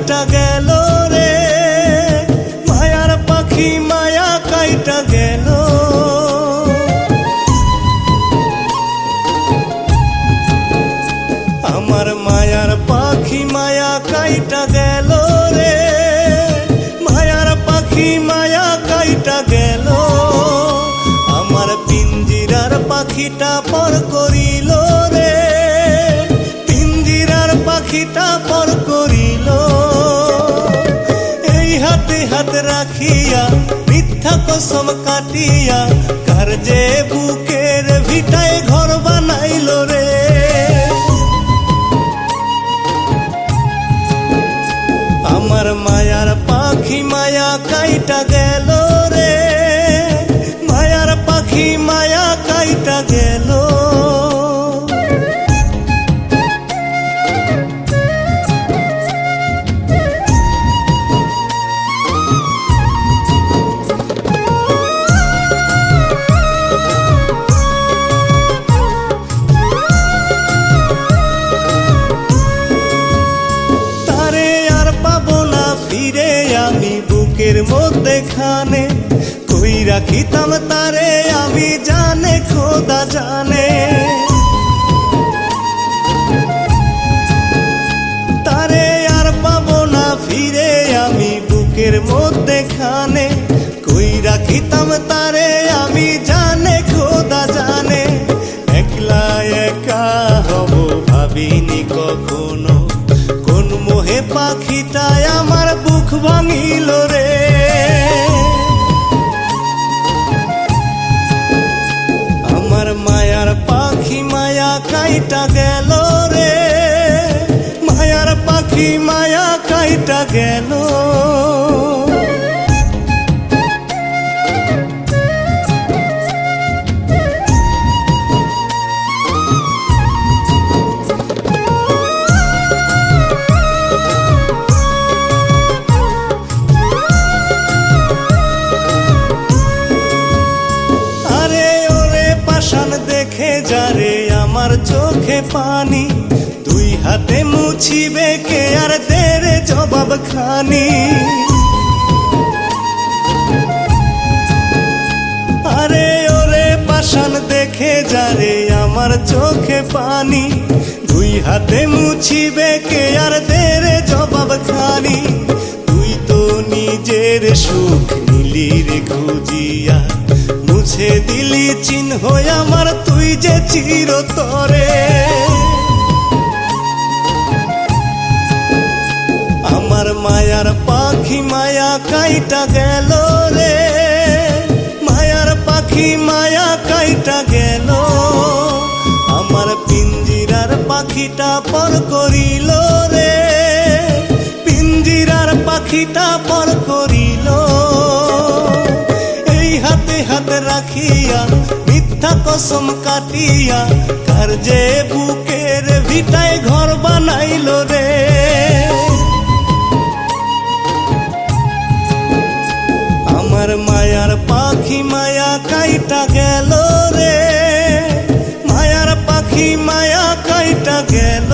কাইটা গেল রে, মায়ার পাখি মায়া কাইটা গেল। আমার মায়ার পাখি মায়া কাইটা গেল রে, মায়ার পাখি মায়া কাইটা গেল। আমার পিঞ্জিরার পাখিটা পর করিল রে, পিঞ্জিরার পাখিটা পর করিল। এই হাতে হাত রাখিয়া মিথ্যা কসম কাটিয়া কার যে বুকের ভিটায় ঘর বানাইল রে। আমার মায়ার পাখি মায়া কাইটা গেল রে, মায়ার পাখি মায়া কাইটা গেল। ফিরে আমি বুকের মধ্যে খানে কই রাখিতাম তারে আমি জানে খোদা জানে। তারে আর পাবো না ফিরে আমি বুকের মধ্যে খানে কই রাখিতাম তারে আমি জানে খোদা জানে। একলা একা হব ভাবিনি কখনো, কোন মোহে পাখিটায় আমার বুক ভাঙিল রে। আমার মায়ার পাখি মায়া কাইটা গেল রে, মায়ার পাখি মায়া কাইটা গেল। দেখে যারে আমার চোখে পানি, দুই হাতে মুছিবে কে আর দেরে জবাব খানি। আরে ওরে পাষাণ দেখে যারে আমার চোখে পানি, দুই হাতে মুছিবে কে আর দেরে জবাব খানি। তুই তো নিজের সুখ নিলি রে খুঁজিয়া, মুছে দিলি চিহ্ন আমার তুই যে চিরতরে। আমার মায়ার পাখি মায়া কাইটা গেল রে, মায়ার পাখি মায়া কাইটা গেল। আমার পিঞ্জিরার পাখিটা পর করিল রে, পিঞ্জিরার পাখিটা পর করিল। হাতে হাত রাখিয়া মিথ্যা কসম কাটিয়া কার যে বুকের ভিটায় ঘর বানাইল রে। আমার মায়ার পাখি মায়া কাইটা গেল রে, মায়ার পাখি মায়া কাইটা গেল।